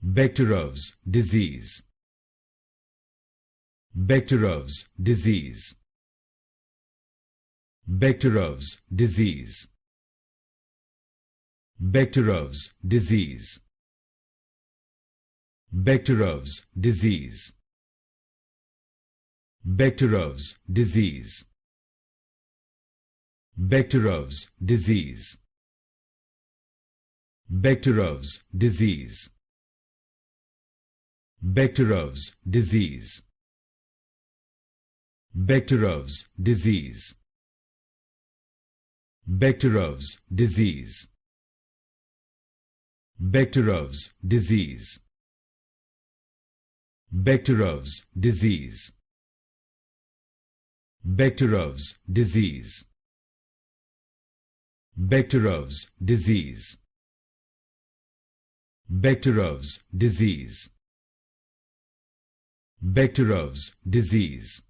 Becterew's disease. Becterew's disease. Becterew's disease. Becterew's disease. Becterew's disease. Becterew's disease. Becterew's disease. Becterew's disease. Becterew's disease. Becterew's disease. Becterew's disease. Becterew's disease. Becterew's disease. Becterew's disease. Becterew's disease. Becterew's disease. Becterew's disease.